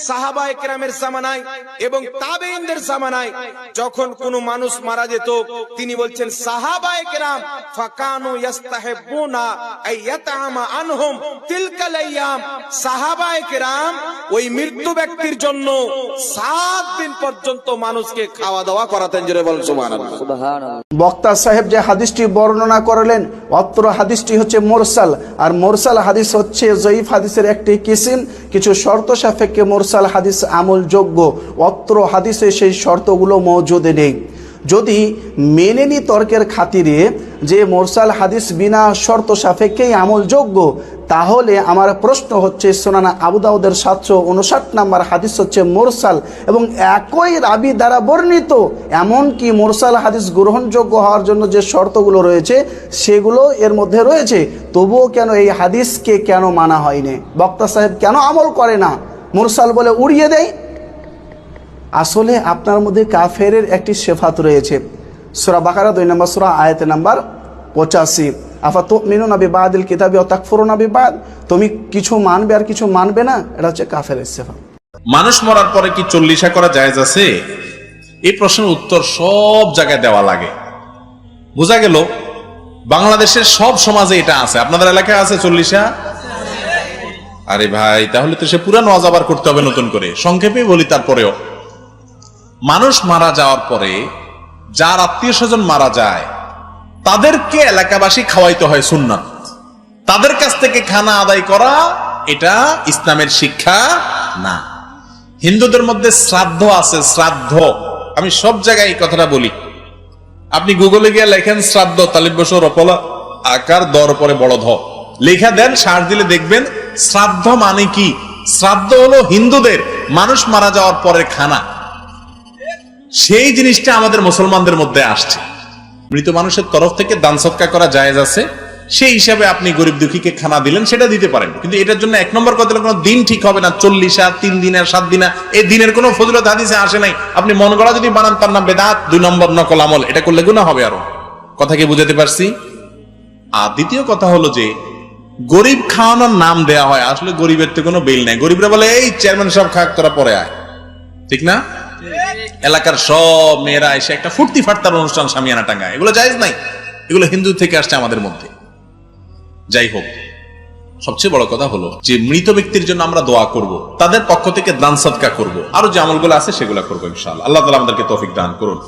সাহাবায়ে কেরামের জামানায় এবং তাবেঈনদের জামানায় যখন কোনো মানুষ মারা যেত, তিনি বলছেন সাহাবায়ে কেরাম ফাকানু ইস্তাহিবুনা আইয়াতামা আনহুম তিলকাল আইয়াম, সাহাবায়ে কেরাম ওই মৃত্যু ব্যক্তির জন্য 7 দিন পর্যন্ত মানুষকে খাওয়া দাওয়া করাতেন। জোরে বলেন সুবহানাল্লাহ। বক্তা সাহেব যে হাদিসটি বর্ণনা করলেন, অত্র হাদিসটি হচ্ছে মুরসাল, আর মুরসাল হাদিস হচ্ছে জয়ীফ হাদিসের একটি কিসিম। কিছু শর্ত সাপেক্ষে মুরসাল হাদিস আমলযোগ্য, অত্র হাদিসে সেই শর্তগুলো মওজুদ নেই। যদি মেনে নি তর্কের খাতিরে যে মুরসাল হাদিস বিনা শর্ত সাপেক্ষেই আমলযোগ্য, তাহলে আমার প্রশ্ন হচ্ছে সুনান আবু দাউদের 759 নম্বর হাদিস হচ্ছে মুরসাল এবং একই রাবি দ্বারা বর্ণিত। এমনকি মুরসাল হাদিস গ্রহণযোগ্য হওয়ার জন্য যে শর্তগুলো রয়েছে সেগুলো এর মধ্যে রয়েছে, তবুও কেন এই হাদিসকে কেন মানা হয়নি? বক্তা সাহেব কেন আমল করে না, মুরসাল বলে উড়িয়ে দেয়? আসলে আপনার মধ্যে কাফেরের একটি সিফাত রয়েছে। সূরা বাকারা 2 নম্বর সূরা আয়াত নাম্বার 85, আফাতুমিনুনা বিবাদিল কিতাবি ওয়া তাকফুরুনা বিবাদ, তুমি কিছু মানবে আর কিছু মানবে না, এটা হচ্ছে কাফেরের সিফাত। মানুষ মরার পরে কি চল্লিশা করা জায়েজ আছে? এই প্রশ্নের উত্তর সব জায়গায় দেওয়া লাগে। বোঝা গেল বাংলাদেশের সব সমাজে এটা আছে। আপনাদের এলাকায় আছে চল্লিশা? আরে ভাই, তাহলে তো সে পুরানো ওয়াজ আবার করতে হবে নতুন করে। সংক্ষেপে বলি, তারপরেও মানুষ মারা যাওয়ার পরে যার আত্মীয় স্বজন মারা যায় তাদেরকে এলাকাবাসী খাওয়াইতে হয় সুন্নাত। তাদের কাছ থেকে খানা আদায় করা এটা ইসলামের শিক্ষা না। হিন্দুদের মধ্যে শ্রাদ্ধ আছে, শ্রাদ্ধ। আমি সব জায়গায় এই কথাটা বলি। আপনি গুগলে গিয়ে লেখেন শ্রাদ্ধ, তালিব বসর অপলা আকার দর পরে বড় ধ লেখা দেন, সার্চ দিলে দেখবেন শ্রাদ্ধ মানে কি। শ্রাদ্ধ হলো হিন্দুদের মানুষ মারা যাওয়ার পরের খানা। সেই জিনিসটা আমাদের মুসলমানদের মধ্যে আসছে। মৃত মানুষের তরফ থেকে দান সদকা করা জায়েজ আছে, সেই হিসাবে আপনি গরিব দুঃখীকে খানা দিলেন, সেটা দিতে পারেন। কিন্তু এটার জন্য 1 নম্বর কথা কোনো দিন ঠিক হবে না। 40 আর 3 দিন আর 7 দিন, এই দিনের কোনো ফজিলত হাদিসে আসে নাই। আপনি মন গড়া যদি বানান তার নাম বেদাত। 2 নম্বর নকল আমল, এটা করলে গুনাহ হবে। আরো কথা কি বুঝাতে পারছি? আর দ্বিতীয় কথা হলো যে গরিব খাওয়ানোর নাম দেয়া হয়, আসলে গরিবের তো কোনো বিল নাই। গরিবরা বলে এই চেয়ারম্যান সাহেব খাক, তোরা পরে আয়, ঠিক না? এলাকার সব মেয়েরা এসে একটা ফুর্তি ফাটতার অনুষ্ঠান সামিয়ানা টাঙ্গায়, এগুলো জায়েজ নাই। এগুলো হিন্দু থেকে আসছে আমাদের মধ্যে। যাই হোক, সবচেয়ে বড় কথা হলো যে মৃত ব্যক্তির জন্য আমরা দোয়া করব, তাদের পক্ষ থেকে দান সদকা করব, আরো যে আমলগুলো আছে সেগুলো করবো ইনশাআল্লাহ। আল্লাহ তাআলা আমাদেরকে তৌফিক দান করুন।